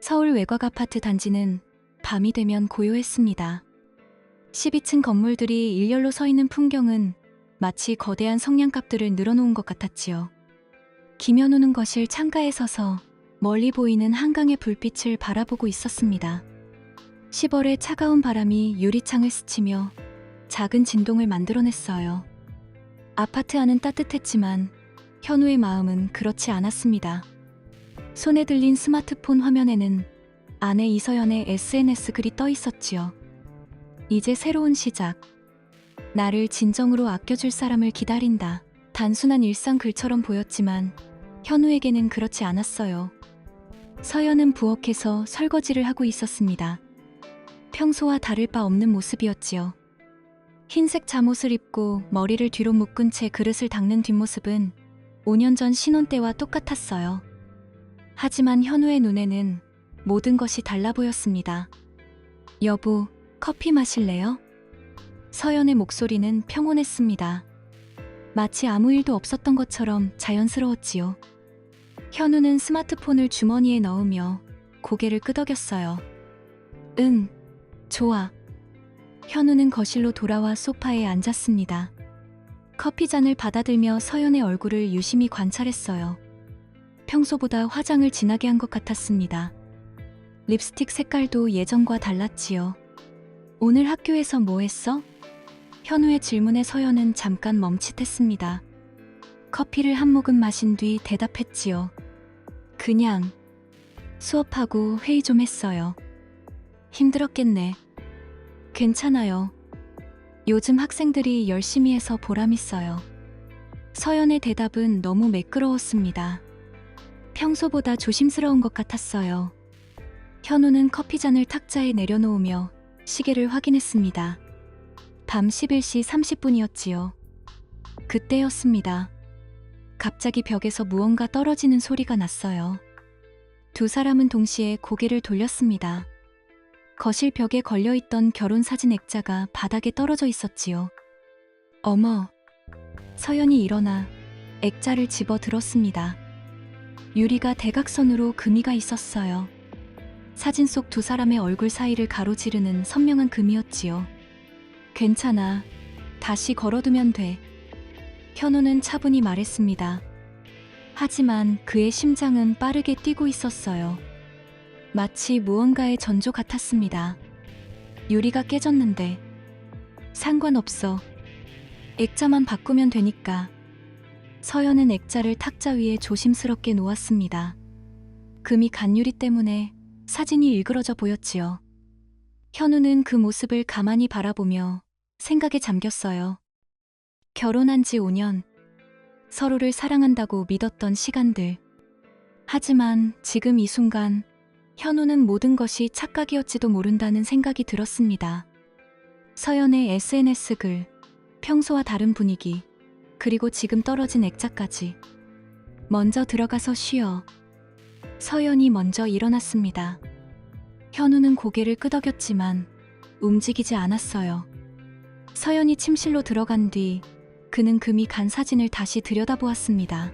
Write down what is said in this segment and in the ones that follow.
서울 외곽 아파트 단지는 밤이 되면 고요했습니다. 12층 건물들이 일렬로 서 있는 풍경은 마치 거대한 성냥갑들을 늘어놓은 것 같았지요. 김현우는 거실 창가에 서서 멀리 보이는 한강의 불빛을 바라보고 있었습니다. 10월의 차가운 바람이 유리창을 스치며 작은 진동을 만들어냈어요. 아파트 안은 따뜻했지만 현우의 마음은 그렇지 않았습니다. 손에 들린 스마트폰 화면에는 아내 이서연의 SNS 글이 떠 있었지요. 이제 새로운 시작. 나를 진정으로 아껴줄 사람을 기다린다. 단순한 일상 글처럼 보였지만 현우에게는 그렇지 않았어요. 서연은 부엌에서 설거지를 하고 있었습니다. 평소와 다를 바 없는 모습이었지요. 흰색 잠옷을 입고 머리를 뒤로 묶은 채 그릇을 닦는 뒷모습은 5년 전 신혼 때와 똑같았어요. 하지만 현우의 눈에는 모든 것이 달라 보였습니다. 여보, 커피 마실래요? 서연의 목소리는 평온했습니다. 마치 아무 일도 없었던 것처럼 자연스러웠지요. 현우는 스마트폰을 주머니에 넣으며 고개를 끄덕였어요. 응, 좋아. 현우는 거실로 돌아와 소파에 앉았습니다. 커피잔을 받아들며 서연의 얼굴을 유심히 관찰했어요. 평소보다 화장을 진하게 한 것 같았습니다. 립스틱 색깔도 예전과 달랐지요. 오늘 학교에서 뭐 했어? 현우의 질문에 서연은 잠깐 멈칫했습니다. 커피를 한 모금 마신 뒤 대답했지요. 그냥 수업하고 회의 좀 했어요. 힘들었겠네. 괜찮아요. 요즘 학생들이 열심히 해서 보람있어요. 서연의 대답은 너무 매끄러웠습니다. 평소보다 조심스러운 것 같았어요. 현우는 커피잔을 탁자에 내려놓으며 시계를 확인했습니다. 밤 11시 30분이었지요. 그때였습니다. 갑자기 벽에서 무언가 떨어지는 소리가 났어요. 두 사람은 동시에 고개를 돌렸습니다. 거실 벽에 걸려있던 결혼사진 액자가 바닥에 떨어져 있었지요. 어머! 서연이 일어나 액자를 집어 들었습니다. 유리가 대각선으로 금이가 있었어요. 사진 속 두 사람의 얼굴 사이를 가로지르는 선명한 금이었지요. 괜찮아. 다시 걸어두면 돼. 현우는 차분히 말했습니다. 하지만 그의 심장은 빠르게 뛰고 있었어요. 마치 무언가의 전조 같았습니다. 유리가 깨졌는데 상관없어. 액자만 바꾸면 되니까. 서연은 액자를 탁자 위에 조심스럽게 놓았습니다. 금이 간 유리 때문에 사진이 일그러져 보였지요. 현우는 그 모습을 가만히 바라보며 생각에 잠겼어요. 결혼한 지 5년, 서로를 사랑한다고 믿었던 시간들. 하지만 지금 이 순간 현우는 모든 것이 착각이었지도 모른다는 생각이 들었습니다. 서연의 SNS 글, 평소와 다른 분위기, 그리고 지금 떨어진 액자까지. 먼저 들어가서 쉬어. 서연이 먼저 일어났습니다. 현우는 고개를 끄덕였지만 움직이지 않았어요. 서연이 침실로 들어간 뒤 그는 금이 간 사진을 다시 들여다보았습니다.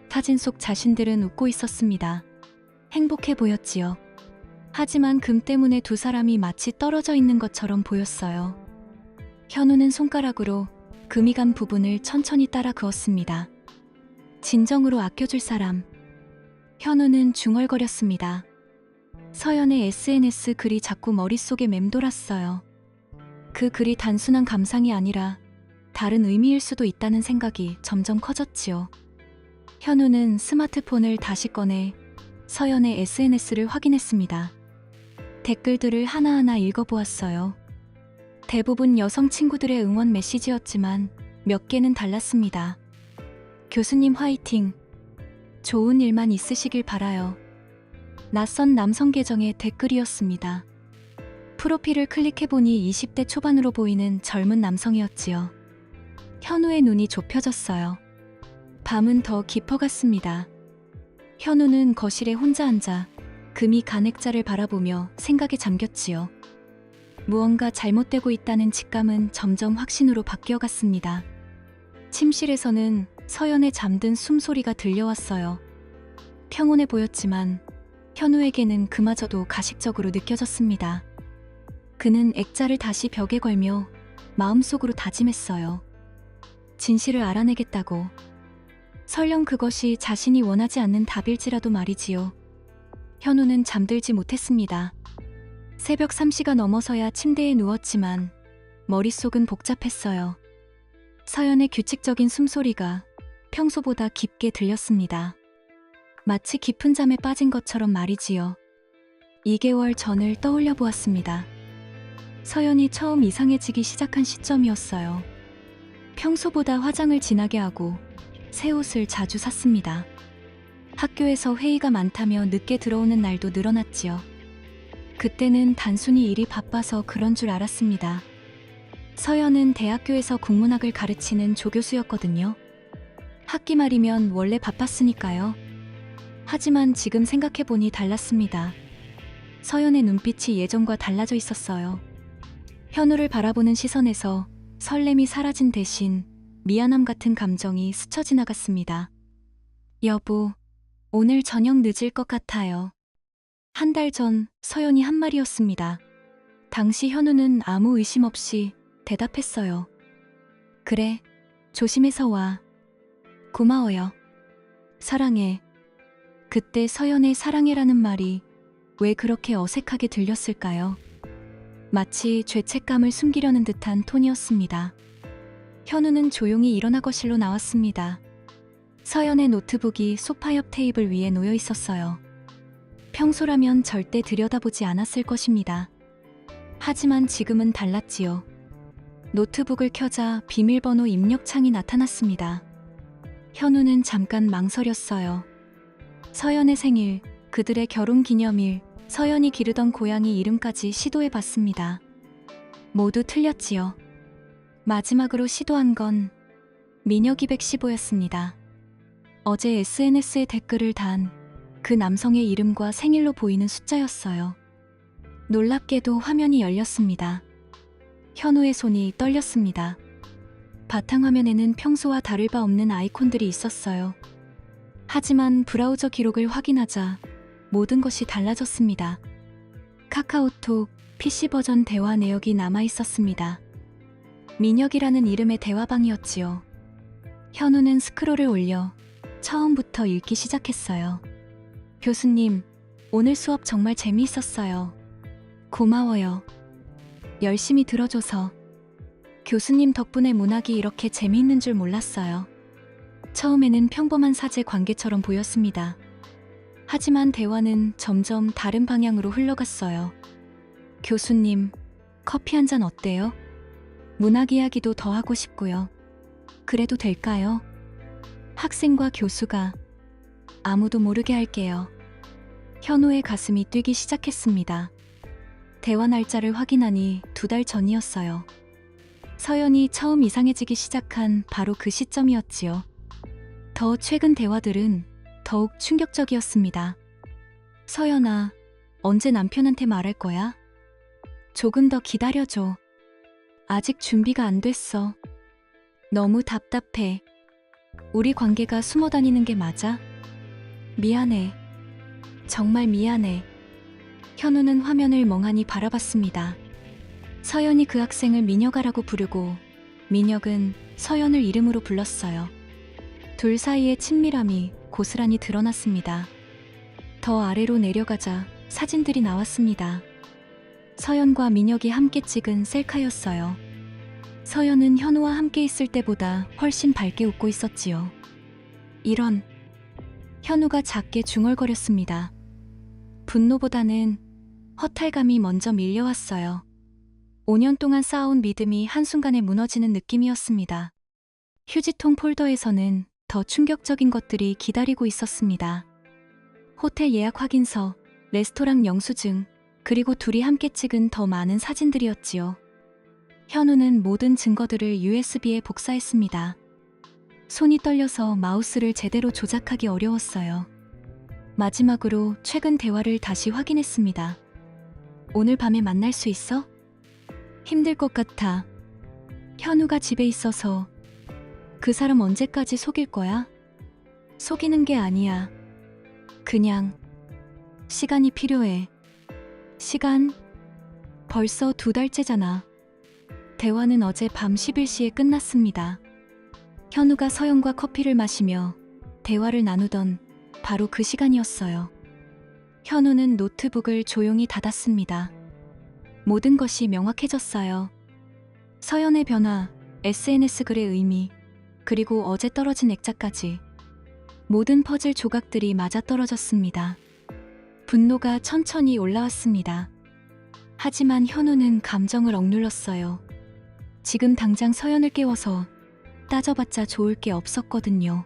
사진 속 자신들은 웃고 있었습니다. 행복해 보였지요. 하지만 금 때문에 두 사람이 마치 떨어져 있는 것처럼 보였어요. 현우는 손가락으로 금이 간 부분을 천천히 따라 그었습니다. 진정으로 아껴줄 사람. 현우는 중얼거렸습니다. 서연의 SNS 글이 자꾸 머릿속에 맴돌았어요. 그 글이 단순한 감상이 아니라 다른 의미일 수도 있다는 생각이 점점 커졌지요. 현우는 스마트폰을 다시 꺼내 서연의 SNS를 확인했습니다. 댓글들을 하나하나 읽어보았어요. 대부분 여성 친구들의 응원 메시지였지만 몇 개는 달랐습니다. 교수님 화이팅! 좋은 일만 있으시길 바라요. 낯선 남성 계정의 댓글이었습니다. 프로필을 클릭해보니 20대 초반으로 보이는 젊은 남성이었지요. 현우의 눈이 좁혀졌어요. 밤은 더 깊어갔습니다. 현우는 거실에 혼자 앉아 금이 간 액자를 바라보며 생각에 잠겼지요. 무언가 잘못되고 있다는 직감은 점점 확신으로 바뀌어갔습니다. 침실에서는 서연의 잠든 숨소리가 들려왔어요. 평온해 보였지만 현우에게는 그마저도 가식적으로 느껴졌습니다. 그는 액자를 다시 벽에 걸며 마음속으로 다짐했어요. 진실을 알아내겠다고. 설령 그것이 자신이 원하지 않는 답일지라도 말이지요. 현우는 잠들지 못했습니다. 새벽 3시가 넘어서야 침대에 누웠지만 머릿속은 복잡했어요. 서연의 규칙적인 숨소리가 평소보다 깊게 들렸습니다. 마치 깊은 잠에 빠진 것처럼 말이지요. 2개월 전을 떠올려 보았습니다. 서연이 처음 이상해지기 시작한 시점이었어요. 평소보다 화장을 진하게 하고 새 옷을 자주 샀습니다. 학교에서 회의가 많다며 늦게 들어오는 날도 늘어났지요. 그때는 단순히 일이 바빠서 그런 줄 알았습니다. 서연은 대학교에서 국문학을 가르치는 조교수였거든요. 학기 말이면 원래 바빴으니까요. 하지만 지금 생각해보니 달랐습니다. 서연의 눈빛이 예전과 달라져 있었어요. 현우를 바라보는 시선에서 설렘이 사라진 대신 미안함 같은 감정이 스쳐 지나갔습니다. 여보, 오늘 저녁 늦을 것 같아요. 한 달 전 서연이 한 말이었습니다. 당시 현우는 아무 의심 없이 대답했어요. 그래, 조심해서 와. 고마워요. 사랑해. 그때 서연의 사랑해라는 말이 왜 그렇게 어색하게 들렸을까요? 마치 죄책감을 숨기려는 듯한 톤이었습니다. 현우는 조용히 일어나 거실로 나왔습니다. 서연의 노트북이 소파 옆 테이블 위에 놓여 있었어요. 평소라면 절대 들여다보지 않았을 것입니다. 하지만 지금은 달랐지요. 노트북을 켜자 비밀번호 입력창이 나타났습니다. 현우는 잠깐 망설였어요. 서연의 생일, 그들의 결혼 기념일, 서연이 기르던 고양이 이름까지 시도해봤습니다. 모두 틀렸지요. 마지막으로 시도한 건 민혁215였습니다. 어제 SNS에 댓글을 단 그 남성의 이름과 생일로 보이는 숫자였어요. 놀랍게도 화면이 열렸습니다. 현우의 손이 떨렸습니다. 바탕화면에는 평소와 다를 바 없는 아이콘들이 있었어요. 하지만 브라우저 기록을 확인하자 모든 것이 달라졌습니다. 카카오톡, PC 버전 대화 내역이 남아 있었습니다. 민혁이라는 이름의 대화방이었지요. 현우는 스크롤을 올려 처음부터 읽기 시작했어요. 교수님, 오늘 수업 정말 재미있었어요. 고마워요. 열심히 들어줘서. 교수님 덕분에 문학이 이렇게 재미있는 줄 몰랐어요. 처음에는 평범한 사제 관계처럼 보였습니다. 하지만 대화는 점점 다른 방향으로 흘러갔어요. 교수님, 커피 한 잔 어때요? 문학 이야기도 더 하고 싶고요. 그래도 될까요? 학생과 교수가 아무도 모르게 할게요. 현우의 가슴이 뛰기 시작했습니다. 대화 날짜를 확인하니 2달 전이었어요. 서연이 처음 이상해지기 시작한 바로 그 시점이었지요. 더 최근 대화들은 더욱 충격적이었습니다. 서연아, 언제 남편한테 말할 거야? 조금 더 기다려줘. 아직 준비가 안 됐어. 너무 답답해. 우리 관계가 숨어 다니는 게 맞아? 미안해. 정말 미안해. 현우는 화면을 멍하니 바라봤습니다. 서연이 그 학생을 민혁아라고 부르고 민혁은 서연을 이름으로 불렀어요. 둘 사이의 친밀함이 고스란히 드러났습니다. 더 아래로 내려가자 사진들이 나왔습니다. 서연과 민혁이 함께 찍은 셀카였어요. 서연은 현우와 함께 있을 때보다 훨씬 밝게 웃고 있었지요. 이런. 현우가 작게 중얼거렸습니다. 분노보다는 허탈감이 먼저 밀려왔어요. 5년 동안 쌓아온 믿음이 한순간에 무너지는 느낌이었습니다. 휴지통 폴더에서는 더 충격적인 것들이 기다리고 있었습니다. 호텔 예약 확인서, 레스토랑 영수증, 그리고 둘이 함께 찍은 더 많은 사진들이었지요. 현우는 모든 증거들을 USB에 복사했습니다. 손이 떨려서 마우스를 제대로 조작하기 어려웠어요. 마지막으로 최근 대화를 다시 확인했습니다. 오늘 밤에 만날 수 있어? 힘들 것 같아. 현우가 집에 있어서. 그 사람 언제까지 속일 거야? 속이는 게 아니야. 그냥 시간이 필요해. 시간? 벌써 2달째잖아. 대화는 어제 밤 11시에 끝났습니다. 현우가 서연과 커피를 마시며 대화를 나누던 바로 그 시간이었어요. 현우는 노트북을 조용히 닫았습니다. 모든 것이 명확해졌어요. 서연의 변화, SNS 글의 의미, 그리고 어제 떨어진 액자까지. 모든 퍼즐 조각들이 맞아떨어졌습니다. 분노가 천천히 올라왔습니다. 하지만 현우는 감정을 억눌렀어요. 지금 당장 서연을 깨워서 따져봤자 좋을 게 없었거든요.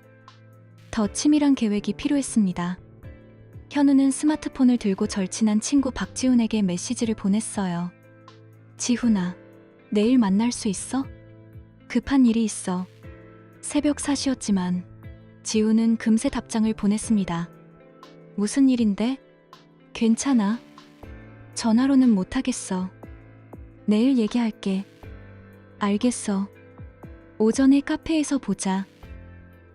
더 치밀한 계획이 필요했습니다. 현우는 스마트폰을 들고 절친한 친구 박지훈에게 메시지를 보냈어요. 지훈아, 내일 만날 수 있어? 급한 일이 있어. 새벽 4시였지만 지훈은 금세 답장을 보냈습니다. 무슨 일인데? 괜찮아. 전화로는 못하겠어. 내일 얘기할게. 알겠어. 오전에 카페에서 보자.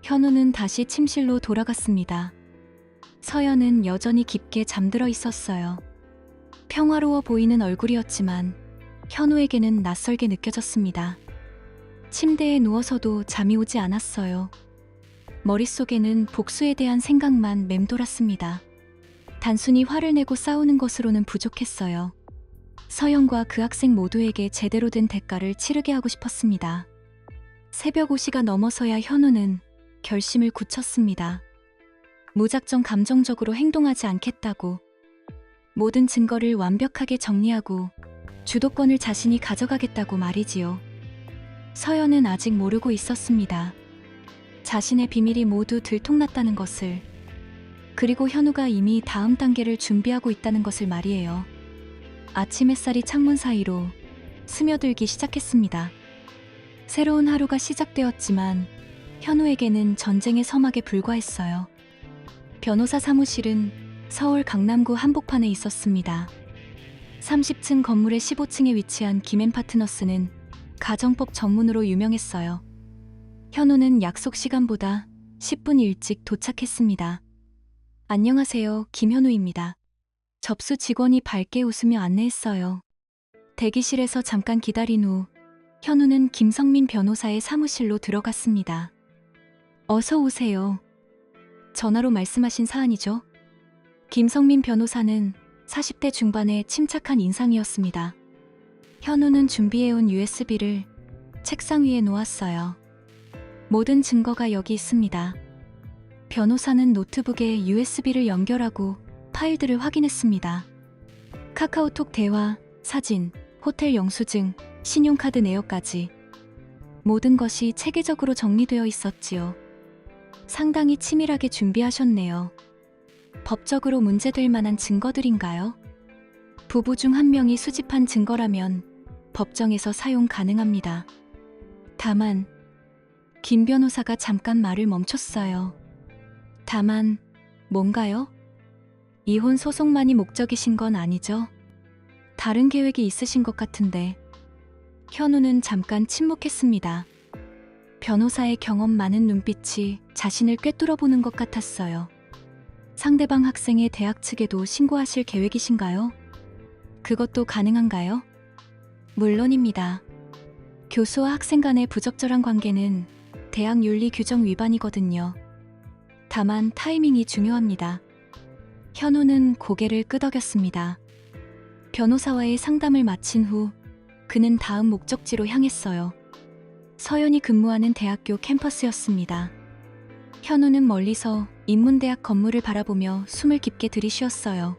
현우는 다시 침실로 돌아갔습니다. 서연은 여전히 깊게 잠들어 있었어요. 평화로워 보이는 얼굴이었지만 현우에게는 낯설게 느껴졌습니다. 침대에 누워서도 잠이 오지 않았어요. 머릿속에는 복수에 대한 생각만 맴돌았습니다. 단순히 화를 내고 싸우는 것으로는 부족했어요. 서연과 그 학생 모두에게 제대로 된 대가를 치르게 하고 싶었습니다. 새벽 5시가 넘어서야 현우는 결심을 굳혔습니다. 무작정 감정적으로 행동하지 않겠다고. 모든 증거를 완벽하게 정리하고 주도권을 자신이 가져가겠다고 말이지요. 서연은 아직 모르고 있었습니다. 자신의 비밀이 모두 들통났다는 것을. 그리고 현우가 이미 다음 단계를 준비하고 있다는 것을 말이에요. 아침 햇살이 창문 사이로 스며들기 시작했습니다. 새로운 하루가 시작되었지만 현우에게는 전쟁의 서막에 불과했어요. 변호사 사무실은 서울 강남구 한복판에 있었습니다. 30층 건물의 15층에 위치한 김앤파트너스는 가정법 전문으로 유명했어요. 현우는 약속 시간보다 10분 일찍 도착했습니다. 안녕하세요, 김현우입니다. 접수 직원이 밝게 웃으며 안내했어요. 대기실에서 잠깐 기다린 후 현우는 김성민 변호사의 사무실로 들어갔습니다. 어서 오세요. 전화로 말씀하신 사안이죠? 김성민 변호사는 40대 중반의 침착한 인상이었습니다. 현우는 준비해온 USB를 책상 위에 놓았어요. 모든 증거가 여기 있습니다. 변호사는 노트북에 USB를 연결하고 파일들을 확인했습니다. 카카오톡 대화, 사진, 호텔 영수증, 신용카드 내역까지. 모든 것이 체계적으로 정리되어 있었지요. 상당히 치밀하게 준비하셨네요. 법적으로 문제될 만한 증거들인가요? 부부 중 한 명이 수집한 증거라면 법정에서 사용 가능합니다. 다만, 김 변호사가 잠깐 말을 멈췄어요. 다만, 뭔가요? 이혼 소송만이 목적이신 건 아니죠? 다른 계획이 있으신 것 같은데. 현우는 잠깐 침묵했습니다. 변호사의 경험 많은 눈빛이 자신을 꿰뚫어보는 것 같았어요. 상대방 학생의 대학 측에도 신고하실 계획이신가요? 그것도 가능한가요? 물론입니다. 교수와 학생 간의 부적절한 관계는 대학 윤리 규정 위반이거든요. 다만 타이밍이 중요합니다. 현우는 고개를 끄덕였습니다. 변호사와의 상담을 마친 후 그는 다음 목적지로 향했어요. 서연이 근무하는 대학교 캠퍼스였습니다. 현우는 멀리서 인문대학 건물을 바라보며 숨을 깊게 들이쉬었어요.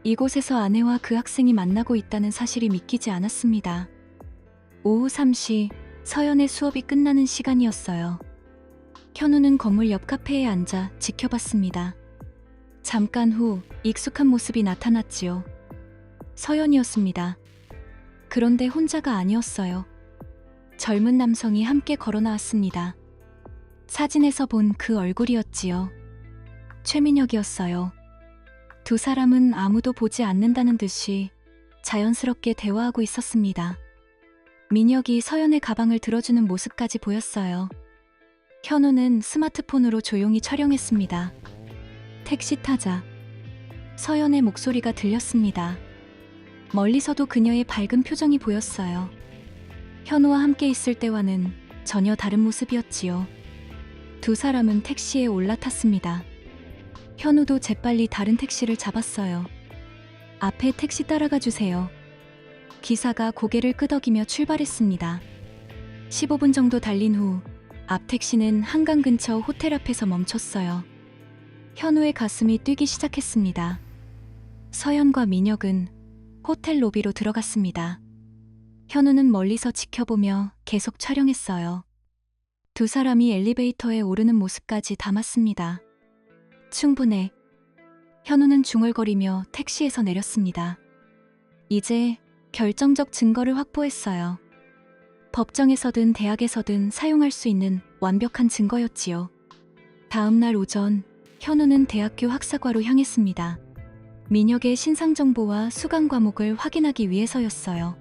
이곳에서 아내와 그 학생이 만나고 있다는 사실이 믿기지 않았습니다. 오후 3시 서연의 수업이 끝나는 시간이었어요. 현우는 건물 옆 카페에 앉아 지켜봤습니다. 잠깐 후 익숙한 모습이 나타났지요. 서연이었습니다. 그런데 혼자가 아니었어요. 젊은 남성이 함께 걸어 나왔습니다. 사진에서 본 그 얼굴이었지요. 최민혁이었어요. 두 사람은 아무도 보지 않는다는 듯이 자연스럽게 대화하고 있었습니다. 민혁이 서연의 가방을 들어주는 모습까지 보였어요. 현우는 스마트폰으로 조용히 촬영했습니다. 택시 타자. 서연의 목소리가 들렸습니다. 멀리서도 그녀의 밝은 표정이 보였어요. 현우와 함께 있을 때와는 전혀 다른 모습이었지요. 두 사람은 택시에 올라탔습니다. 현우도 재빨리 다른 택시를 잡았어요. 앞에 택시 따라가 주세요. 기사가 고개를 끄덕이며 출발했습니다. 15분 정도 달린 후 앞 택시는 한강 근처 호텔 앞에서 멈췄어요. 현우의 가슴이 뛰기 시작했습니다. 서연과 민혁은 호텔 로비로 들어갔습니다. 현우는 멀리서 지켜보며 계속 촬영했어요. 두 사람이 엘리베이터에 오르는 모습까지 담았습니다. 충분해. 현우는 중얼거리며 택시에서 내렸습니다. 이제 결정적 증거를 확보했어요. 법정에서든 대학에서든 사용할 수 있는 완벽한 증거였지요. 다음 날 오전, 현우는 대학교 학사과로 향했습니다. 민혁의 신상 정보와 수강 과목을 확인하기 위해서였어요.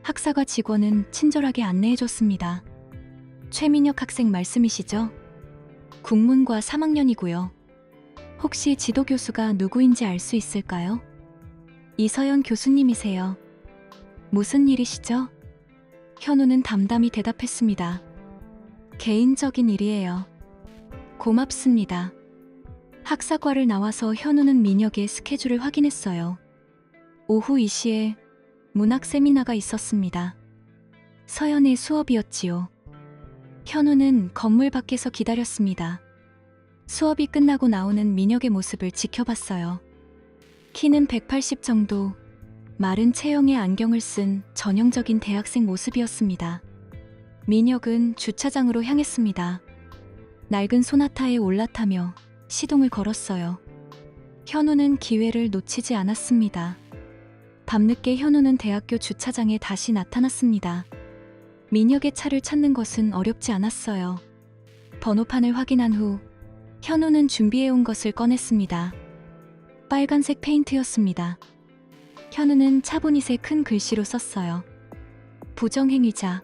학사과 직원은 친절하게 안내해줬습니다. 최민혁 학생 말씀이시죠? 국문과 3학년이고요. 혹시 지도 교수가 누구인지 알 수 있을까요? 이서연 교수님이세요. 무슨 일이시죠? 현우는 담담히 대답했습니다. 개인적인 일이에요. 고맙습니다. 학사과를 나와서 현우는 민혁의 스케줄을 확인했어요. 오후 2시에 문학 세미나가 있었습니다. 서연의 수업이었지요. 현우는 건물 밖에서 기다렸습니다. 수업이 끝나고 나오는 민혁의 모습을 지켜봤어요. 키는 180 정도, 마른 체형의 안경을 쓴 전형적인 대학생 모습이었습니다. 민혁은 주차장으로 향했습니다. 낡은 소나타에 올라타며 시동을 걸었어요. 현우는 기회를 놓치지 않았습니다. 밤늦게 현우는 대학교 주차장에 다시 나타났습니다. 민혁의 차를 찾는 것은 어렵지 않았어요. 번호판을 확인한 후 현우는 준비해온 것을 꺼냈습니다. 빨간색 페인트였습니다. 현우는 차보닛에 큰 글씨로 썼어요. 부정행위자.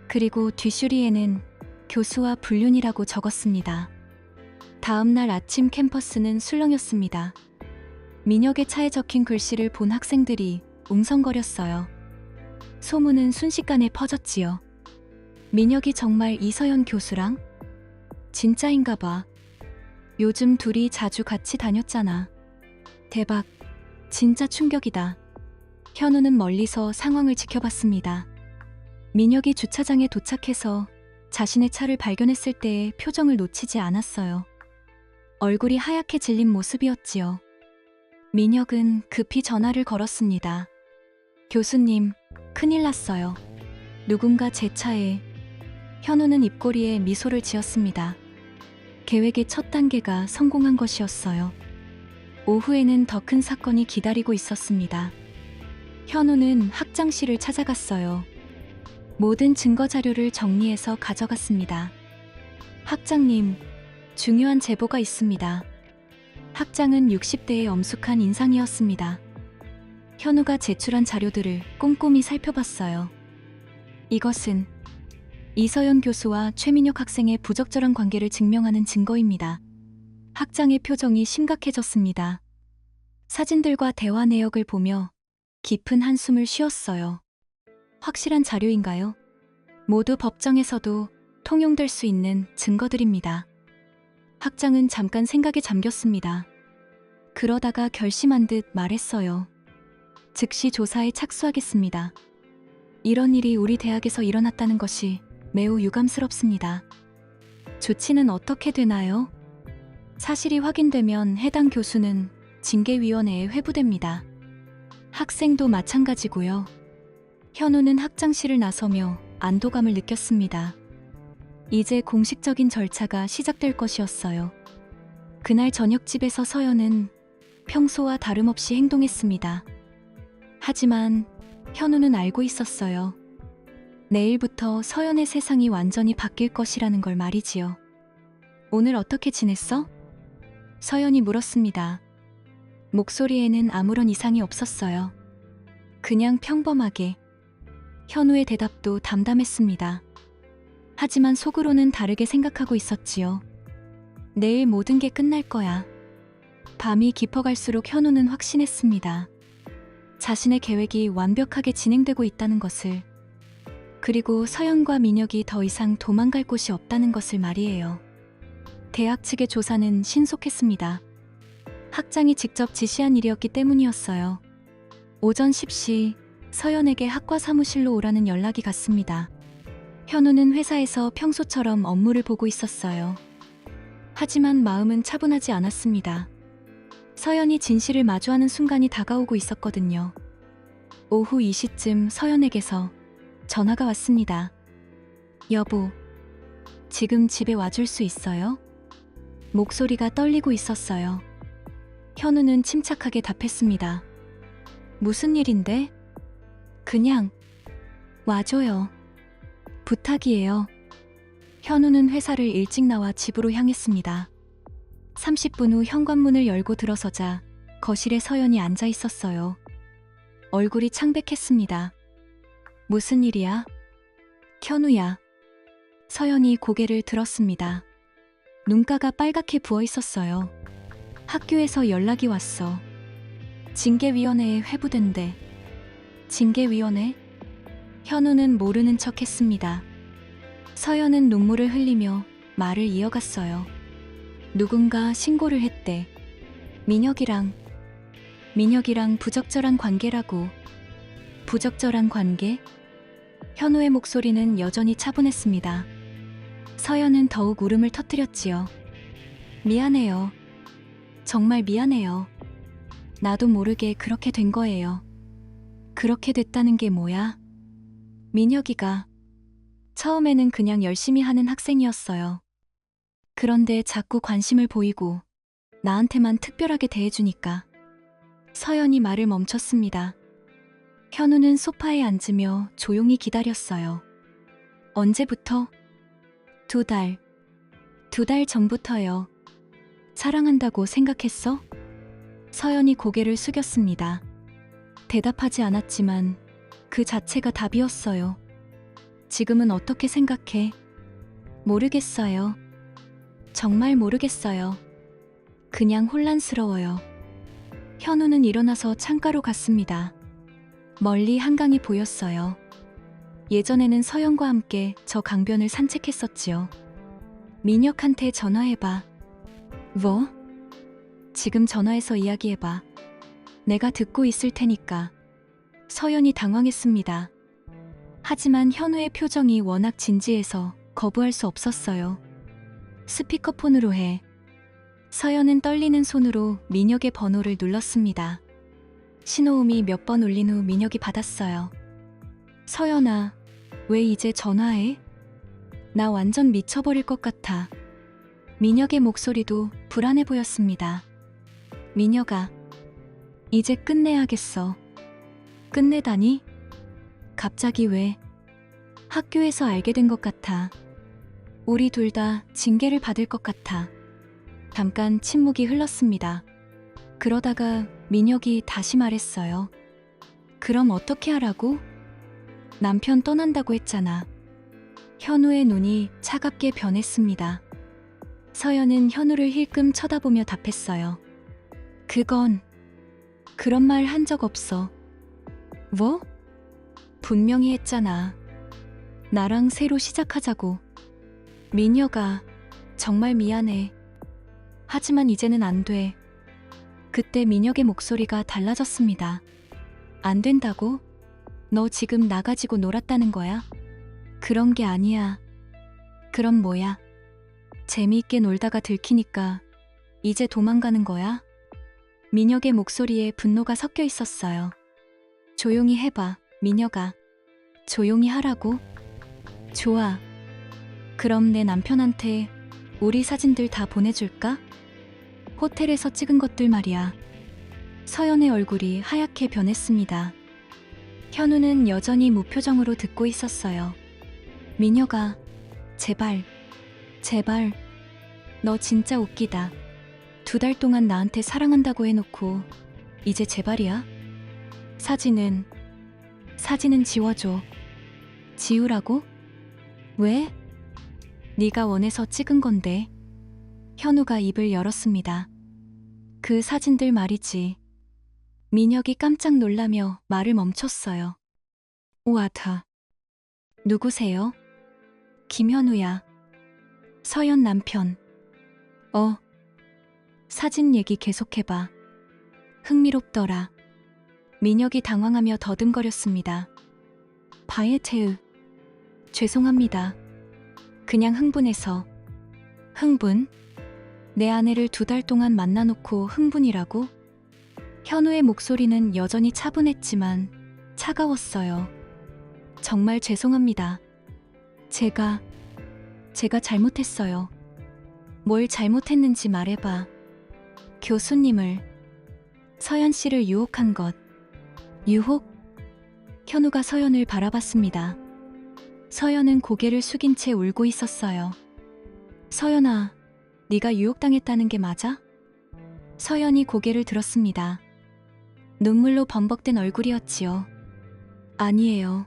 그리고 뒷슈리에는 교수와 불륜이라고 적었습니다. 다음 날 아침 캠퍼스는 술렁였습니다. 민혁의 차에 적힌 글씨를 본 학생들이 웅성거렸어요. 소문은 순식간에 퍼졌지요. 민혁이 정말 이서연 교수랑? 진짜인가 봐. 요즘 둘이 자주 같이 다녔잖아. 대박. 진짜 충격이다. 현우는 멀리서 상황을 지켜봤습니다. 민혁이 주차장에 도착해서 자신의 차를 발견했을 때의 표정을 놓치지 않았어요. 얼굴이 하얗게 질린 모습이었지요. 민혁은 급히 전화를 걸었습니다. 교수님, 큰일 났어요. 누군가 제 차에. 현우는 입꼬리에 미소를 지었습니다. 계획의 첫 단계가 성공한 것이었어요. 오후에는 더 큰 사건이 기다리고 있었습니다. 현우는 학장실을 찾아갔어요. 모든 증거 자료를 정리해서 가져갔습니다. 학장님, 중요한 제보가 있습니다. 학장은 60대의 엄숙한 인상이었습니다. 현우가 제출한 자료들을 꼼꼼히 살펴봤어요. 이것은 이서연 교수와 최민혁 학생의 부적절한 관계를 증명하는 증거입니다. 학장의 표정이 심각해졌습니다. 사진들과 대화 내역을 보며 깊은 한숨을 쉬었어요. 확실한 자료인가요? 모두 법정에서도 통용될 수 있는 증거들입니다. 학장은 잠깐 생각에 잠겼습니다. 그러다가 결심한 듯 말했어요. 즉시 조사에 착수하겠습니다. 이런 일이 우리 대학에서 일어났다는 것이 매우 유감스럽습니다. 조치는 어떻게 되나요? 사실이 확인되면 해당 교수는 징계위원회에 회부됩니다. 학생도 마찬가지고요. 현우는 학장실을 나서며 안도감을 느꼈습니다. 이제 공식적인 절차가 시작될 것이었어요. 그날 저녁집에서 서연은 평소와 다름없이 행동했습니다. 하지만 현우는 알고 있었어요. 내일부터 서연의 세상이 완전히 바뀔 것이라는 걸 말이지요. 오늘 어떻게 지냈어? 서연이 물었습니다. 목소리에는 아무런 이상이 없었어요. 그냥 평범하게. 현우의 대답도 담담했습니다. 하지만 속으로는 다르게 생각하고 있었지요. 내일 모든 게 끝날 거야. 밤이 깊어갈수록 현우는 확신했습니다. 자신의 계획이 완벽하게 진행되고 있다는 것을. 그리고 서연과 민혁이 더 이상 도망갈 곳이 없다는 것을 말이에요. 대학 측의 조사는 신속했습니다. 학장이 직접 지시한 일이었기 때문이었어요. 오전 10시 서연에게 학과 사무실로 오라는 연락이 갔습니다. 현우는 회사에서 평소처럼 업무를 보고 있었어요. 하지만 마음은 차분하지 않았습니다. 서연이 진실을 마주하는 순간이 다가오고 있었거든요. 오후 2시쯤 서연에게서 전화가 왔습니다. 여보, 지금 집에 와줄 수 있어요? 목소리가 떨리고 있었어요. 현우는 침착하게 답했습니다. 무슨 일인데? 그냥 와줘요. 부탁이에요. 현우는 회사를 일찍 나와 집으로 향했습니다. 30분 후 현관문을 열고 들어서자 거실에 서연이 앉아 있었어요. 얼굴이 창백했습니다. 무슨 일이야? 현우야. 서연이 고개를 들었습니다. 눈가가 빨갛게 부어 있었어요. 학교에서 연락이 왔어. 징계위원회에 회부된대. 징계위원회? 현우는 모르는 척 했습니다. 서연은 눈물을 흘리며 말을 이어갔어요. 누군가 신고를 했대. 민혁이랑 부적절한 관계라고. 부적절한 관계? 현우의 목소리는 여전히 차분했습니다. 서연은 더욱 울음을 터뜨렸지요. 미안해요. 정말 미안해요. 나도 모르게 그렇게 된 거예요. 그렇게 됐다는 게 뭐야? 민혁이가 처음에는 그냥 열심히 하는 학생이었어요. 그런데 자꾸 관심을 보이고 나한테만 특별하게 대해주니까. 서연이 말을 멈췄습니다. 현우는 소파에 앉으며 조용히 기다렸어요. 언제부터? 2달. 2달 전부터요. 사랑한다고 생각했어? 서연이 고개를 숙였습니다. 대답하지 않았지만 그 자체가 답이었어요. 지금은 어떻게 생각해? 모르겠어요. 정말 모르겠어요. 그냥 혼란스러워요. 현우는 일어나서 창가로 갔습니다. 멀리 한강이 보였어요. 예전에는 서연과 함께 저 강변을 산책했었지요. 민혁한테 전화해봐. 뭐? 지금 전화해서 이야기해봐. 내가 듣고 있을 테니까. 서연이 당황했습니다. 하지만 현우의 표정이 워낙 진지해서 거부할 수 없었어요. 스피커폰으로 해. 서연은 떨리는 손으로 민혁의 번호를 눌렀습니다. 신호음이 몇 번 울린 후 민혁이 받았어요. 서연아, 왜 이제 전화해? 나 완전 미쳐버릴 것 같아. 민혁의 목소리도 불안해 보였습니다. 민혁아, 이제 끝내야겠어. 끝내다니? 갑자기 왜? 학교에서 알게 된 것 같아. 우리 둘 다 징계를 받을 것 같아. 잠깐 침묵이 흘렀습니다. 그러다가 민혁이 다시 말했어요. 그럼 어떻게 하라고? 남편 떠난다고 했잖아. 현우의 눈이 차갑게 변했습니다. 서연은 현우를 힐끔 쳐다보며 답했어요. 그런 말 한 적 없어. 뭐? 분명히 했잖아. 나랑 새로 시작하자고. 민혁아, 정말 미안해. 하지만 이제는 안 돼. 그때 민혁의 목소리가 달라졌습니다. 안 된다고? 너 지금 나 가지고 놀았다는 거야? 그런 게 아니야. 그럼 뭐야? 재미있게 놀다가 들키니까 이제 도망가는 거야? 민혁의 목소리에 분노가 섞여 있었어요. 조용히 해봐, 민혁아. 조용히 하라고? 좋아. 그럼 내 남편한테 우리 사진들 다 보내줄까? 호텔에서 찍은 것들 말이야. 서연의 얼굴이 하얗게 변했습니다. 현우는 여전히 무표정으로 듣고 있었어요. 민혁아, 제발. 너 진짜 웃기다. 2달 동안 나한테 사랑한다고 해놓고 이제 제발이야? 사진은 지워줘. 지우라고? 왜? 네가 원해서 찍은 건데. 현우가 입을 열었습니다. 그 사진들 말이지. 민혁이 깜짝 놀라며 말을 멈췄어요. 오아타. 누구세요? 김현우야. 서연 남편. 사진 얘기 계속해봐. 흥미롭더라. 민혁이 당황하며 더듬거렸습니다. 바예테으. 죄송합니다. 그냥 흥분해서. 흥분? 내 아내를 2달 동안 만나놓고 흥분이라고? 현우의 목소리는 여전히 차분했지만 차가웠어요. 정말 죄송합니다. 제가 잘못했어요. 뭘 잘못했는지 말해봐. 교수님을, 서연 씨를 유혹한 것. 유혹? 현우가 서연을 바라봤습니다. 서연은 고개를 숙인 채 울고 있었어요. 서연아, 네가 유혹당했다는 게 맞아? 서연이 고개를 들었습니다. 눈물로 범벅된 얼굴이었지요. 아니에요.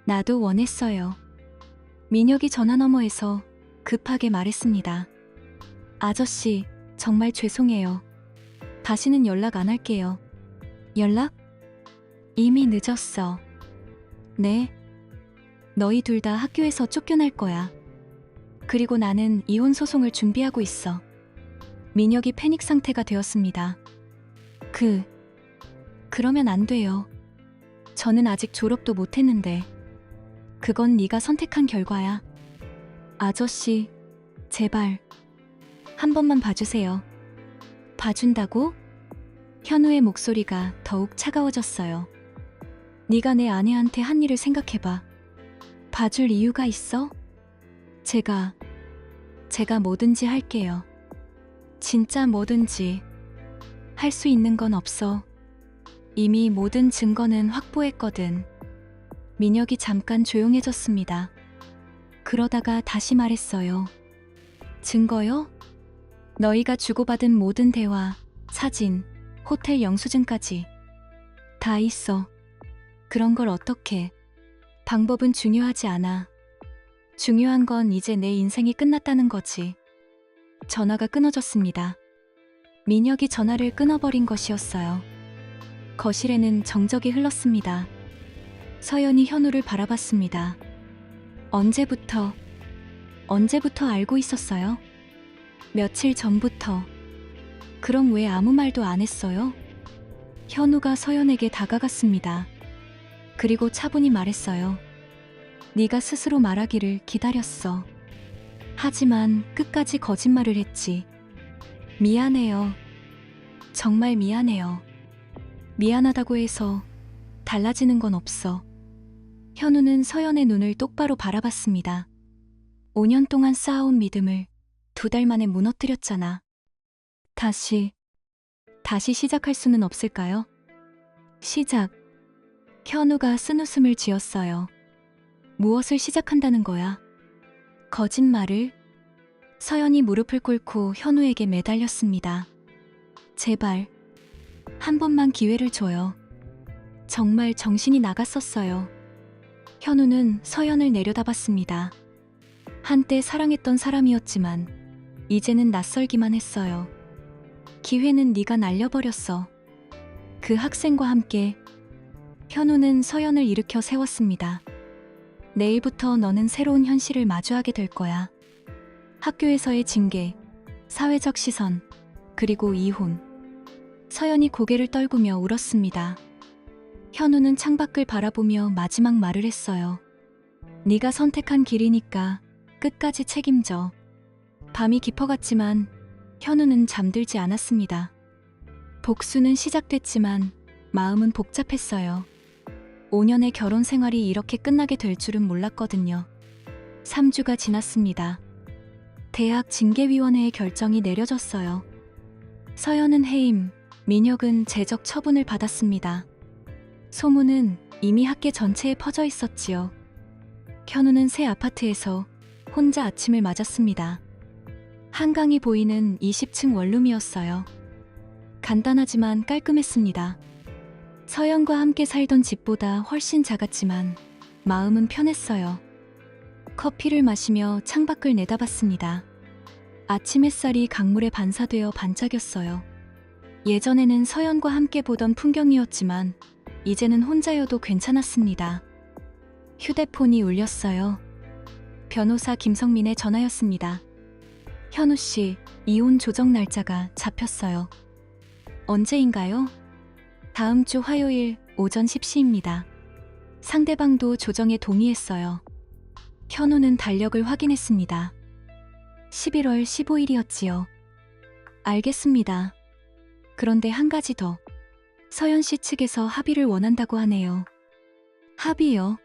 나도 원했어요. 민혁이 전화 너머에서 급하게 말했습니다. 아저씨, 정말 죄송해요. 다시는 연락 안 할게요. 연락? 이미 늦었어. 네. 너희 둘 다 학교에서 쫓겨날 거야. 그리고 나는 이혼 소송을 준비하고 있어. 민혁이 패닉 상태가 되었습니다. 그러면 안 돼요. 저는 아직 졸업도 못했는데. 그건 네가 선택한 결과야. 아저씨, 제발 한 번만 봐주세요. 봐준다고? 현우의 목소리가 더욱 차가워졌어요. 네가 내 아내한테 한 일을 생각해봐. 봐줄 이유가 있어? 제가 뭐든지 할게요. 진짜 뭐든지. 할 수 있는 건 없어. 이미 모든 증거는 확보했거든. 민혁이 잠깐 조용해졌습니다. 그러다가 다시 말했어요. 증거요? 너희가 주고받은 모든 대화, 사진, 호텔 영수증까지 다 있어. 그런 걸 어떻게? 방법은 중요하지 않아. 중요한 건 이제 내 인생이 끝났다는 거지. 전화가 끊어졌습니다. 민혁이 전화를 끊어버린 것이었어요. 거실에는 정적이 흘렀습니다. 서연이 현우를 바라봤습니다. 언제부터 알고 있었어요? 며칠 전부터. 그럼 왜 아무 말도 안 했어요? 현우가 서연에게 다가갔습니다. 그리고 차분히 말했어요. 네가 스스로 말하기를 기다렸어. 하지만 끝까지 거짓말을 했지. 미안해요. 정말 미안해요. 미안하다고 해서 달라지는 건 없어. 현우는 서연의 눈을 똑바로 바라봤습니다. 5년 동안 쌓아온 믿음을 2달 만에 무너뜨렸잖아. 다시 시작할 수는 없을까요? 시작. 현우가 쓴웃음을 지었어요. 무엇을 시작한다는 거야? 거짓말을? 서연이 무릎을 꿇고 현우에게 매달렸습니다. 제발, 한 번만 기회를 줘요. 정말 정신이 나갔었어요. 현우는 서연을 내려다봤습니다. 한때 사랑했던 사람이었지만 이제는 낯설기만 했어요. 기회는 네가 날려버렸어. 그 학생과 함께 현우는 서연을 일으켜 세웠습니다. 내일부터 너는 새로운 현실을 마주하게 될 거야. 학교에서의 징계, 사회적 시선, 그리고 이혼. 서연이 고개를 떨구며 울었습니다. 현우는 창밖을 바라보며 마지막 말을 했어요. 네가 선택한 길이니까 끝까지 책임져. 밤이 깊어갔지만 현우는 잠들지 않았습니다. 복수는 시작됐지만 마음은 복잡했어요. 5년의 결혼 생활이 이렇게 끝나게 될 줄은 몰랐거든요. 3주가 지났습니다. 대학 징계위원회의 결정이 내려졌어요. 서연은 해임, 민혁은 제적 처분을 받았습니다. 소문은 이미 학계 전체에 퍼져 있었지요. 현우는 새 아파트에서 혼자 아침을 맞았습니다. 한강이 보이는 20층 원룸이었어요. 간단하지만 깔끔했습니다. 서연과 함께 살던 집보다 훨씬 작았지만 마음은 편했어요. 커피를 마시며 창밖을 내다봤습니다. 아침 햇살이 강물에 반사되어 반짝였어요. 예전에는 서연과 함께 보던 풍경이었지만 이제는 혼자여도 괜찮았습니다. 휴대폰이 울렸어요. 변호사 김성민의 전화였습니다. 현우 씨, 이혼 조정 날짜가 잡혔어요. 언제인가요? 다음 주 화요일 오전 10시입니다. 상대방도 조정에 동의했어요. 현우는 달력을 확인했습니다. 11월 15일이었지요. 알겠습니다. 그런데 한 가지 더. 서연 씨 측에서 합의를 원한다고 하네요. 합의요?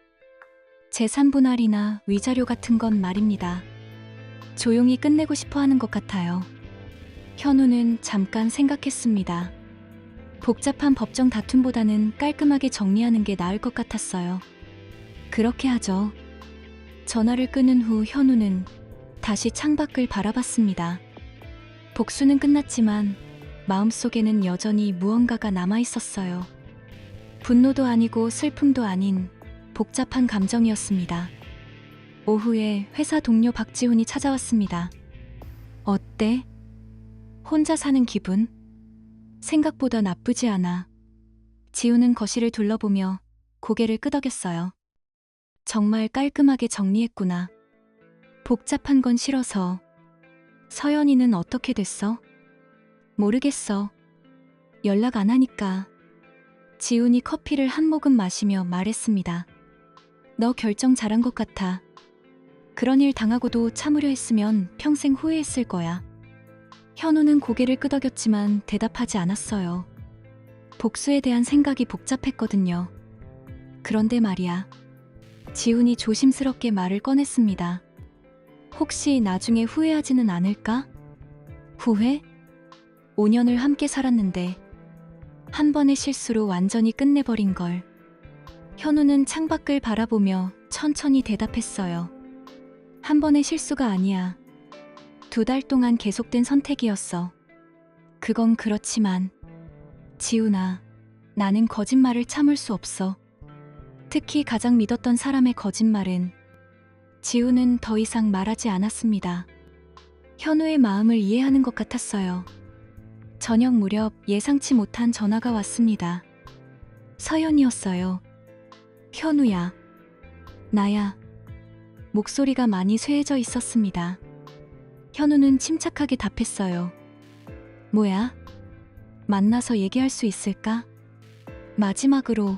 재산 분할이나 위자료 같은 건 말입니다. 조용히 끝내고 싶어 하는 것 같아요. 현우는 잠깐 생각했습니다. 복잡한 법정 다툼보다는 깔끔하게 정리하는 게 나을 것 같았어요. 그렇게 하죠. 전화를 끊은 후 현우는 다시 창밖을 바라봤습니다. 복수는 끝났지만 마음속에는 여전히 무언가가 남아있었어요. 분노도 아니고 슬픔도 아닌 복잡한 감정이었습니다. 오후에 회사 동료 박지훈이 찾아왔습니다. 어때? 혼자 사는 기분? 생각보다 나쁘지 않아. 지훈은 거실을 둘러보며 고개를 끄덕였어요. 정말 깔끔하게 정리했구나. 복잡한 건 싫어서. 서연이는 어떻게 됐어? 모르겠어. 연락 안 하니까. 지훈이 커피를 한 모금 마시며 말했습니다. 너 결정 잘한 것 같아. 그런 일 당하고도 참으려 했으면 평생 후회했을 거야. 현우는 고개를 끄덕였지만 대답하지 않았어요. 복수에 대한 생각이 복잡했거든요. 그런데 말이야. 지훈이 조심스럽게 말을 꺼냈습니다. 혹시 나중에 후회하지는 않을까? 후회? 5년을 함께 살았는데 한 번의 실수로 완전히 끝내버린 걸. 현우는 창밖을 바라보며 천천히 대답했어요. 한 번의 실수가 아니야. 2달 동안 계속된 선택이었어. 그건 그렇지만 지훈아, 나는 거짓말을 참을 수 없어. 특히 가장 믿었던 사람의 거짓말은. 지훈은 더 이상 말하지 않았습니다. 현우의 마음을 이해하는 것 같았어요. 저녁 무렵 예상치 못한 전화가 왔습니다. 서연이었어요. 현우야. 나야. 목소리가 많이 쇠해져 있었습니다. 현우는 침착하게 답했어요. 뭐야? 만나서 얘기할 수 있을까? 마지막으로.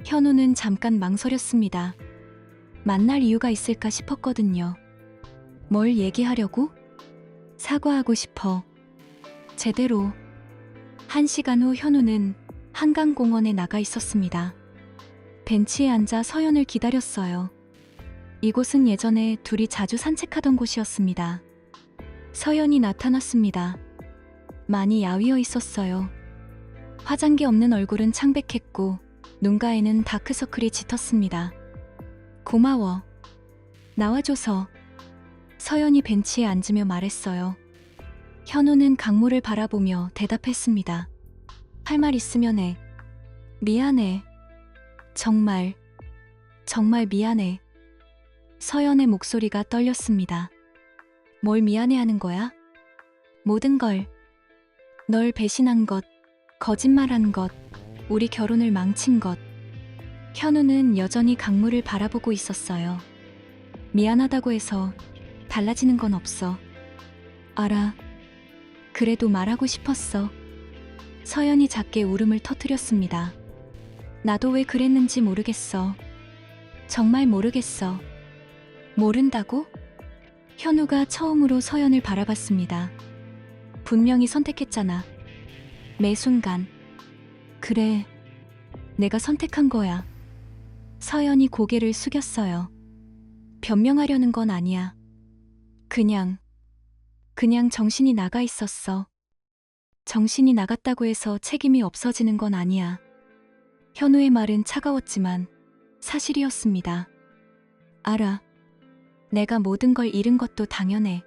현우는 잠깐 망설였습니다. 만날 이유가 있을까 싶었거든요. 뭘 얘기하려고? 사과하고 싶어. 제대로. 1시간 후 현우는 한강공원에 나가 있었습니다. 벤치에 앉아 서연을 기다렸어요. 이곳은 예전에 둘이 자주 산책하던 곳이었습니다. 서연이 나타났습니다. 많이 야위어 있었어요. 화장기 없는 얼굴은 창백했고 눈가에는 다크서클이 짙었습니다. 고마워. 나와줘서. 서연이 벤치에 앉으며 말했어요. 현우는 강물을 바라보며 대답했습니다. 할 말 있으면 해. 미안해. 정말 미안해. 서연의 목소리가 떨렸습니다. 뭘 미안해하는 거야? 모든 걸. 널 배신한 것, 거짓말한 것, 우리 결혼을 망친 것. 현우는 여전히 강물을 바라보고 있었어요. 미안하다고 해서 달라지는 건 없어. 알아. 그래도 말하고 싶었어. 서연이 작게 울음을 터뜨렸습니다. 나도 왜 그랬는지 모르겠어. 정말 모르겠어. 모른다고? 현우가 처음으로 서연을 바라봤습니다. 분명히 선택했잖아. 매 순간. 그래, 내가 선택한 거야. 서연이 고개를 숙였어요. 변명하려는 건 아니야. 그냥 정신이 나가 있었어. 정신이 나갔다고 해서 책임이 없어지는 건 아니야. 현우의 말은 차가웠지만 사실이었습니다. 알아. 내가 모든 걸 잃은 것도 당연해.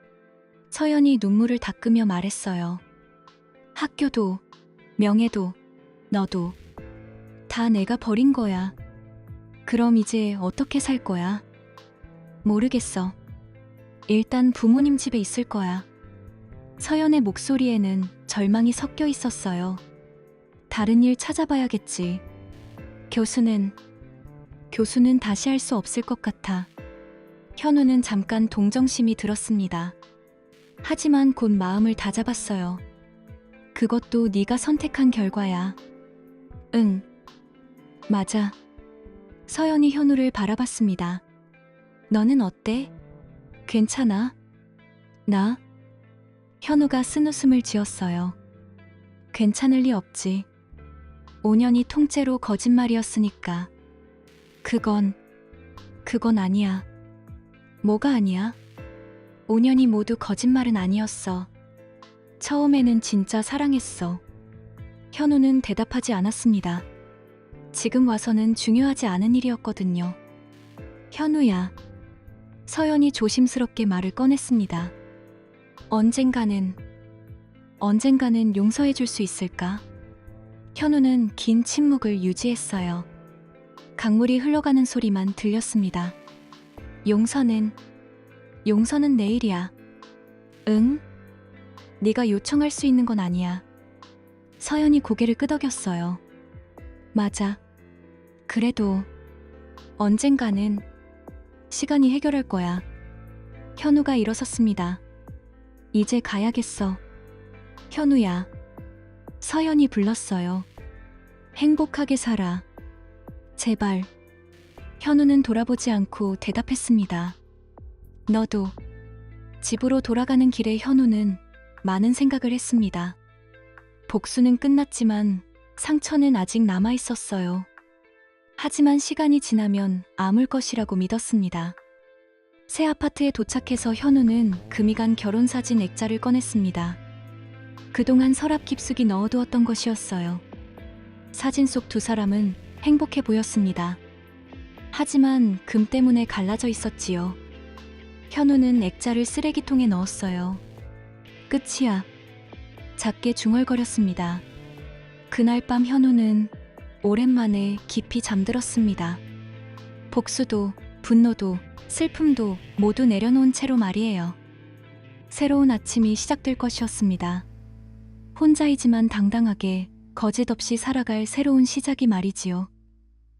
서연이 눈물을 닦으며 말했어요. 학교도, 명예도, 너도. 다 내가 버린 거야. 그럼 이제 어떻게 살 거야? 모르겠어. 일단 부모님 집에 있을 거야. 서연의 목소리에는 절망이 섞여 있었어요. 다른 일 찾아봐야겠지. 교수는 다시 할 수 없을 것 같아. 현우는 잠깐 동정심이 들었습니다. 하지만 곧 마음을 다잡았어요. 그것도 네가 선택한 결과야. 응. 맞아. 서연이 현우를 바라봤습니다. 너는 어때? 괜찮아? 나? 현우가 쓴웃음을 지었어요. 괜찮을 리 없지. 5년이 통째로 거짓말이었으니까. 그건 아니야. 뭐가 아니야? 5년이 모두 거짓말은 아니었어. 처음에는 진짜 사랑했어. 현우는 대답하지 않았습니다. 지금 와서는 중요하지 않은 일이었거든요. 현우야. 서연이 조심스럽게 말을 꺼냈습니다. 언젠가는 용서해 줄 수 있을까? 현우는 긴 침묵을 유지했어요. 강물이 흘러가는 소리만 들렸습니다. 용서는 내일이야. 응? 네가 요청할 수 있는 건 아니야. 서연이 고개를 끄덕였어요. 맞아. 그래도 언젠가는 시간이 해결할 거야. 현우가 일어섰습니다. 이제 가야겠어. 현우야. 서연이 불렀어요. 행복하게 살아. 제발. 현우는 돌아보지 않고 대답했습니다. 너도. 집으로 돌아가는 길에 현우는 많은 생각을 했습니다. 복수는 끝났지만 상처는 아직 남아 있었어요. 하지만 시간이 지나면 아물 것이라고 믿었습니다. 새 아파트에 도착해서 현우는 금이 간 결혼사진 액자를 꺼냈습니다. 그동안 서랍 깊숙이 넣어두었던 것이었어요. 사진 속 두 사람은 행복해 보였습니다. 하지만 금 때문에 갈라져 있었지요. 현우는 액자를 쓰레기통에 넣었어요. 끝이야. 작게 중얼거렸습니다. 그날 밤 현우는 오랜만에 깊이 잠들었습니다. 복수도, 분노도, 슬픔도 모두 내려놓은 채로 말이에요. 새로운 아침이 시작될 것이었습니다. 혼자이지만 당당하게 거짓 없이 살아갈 새로운 시작이 말이지요.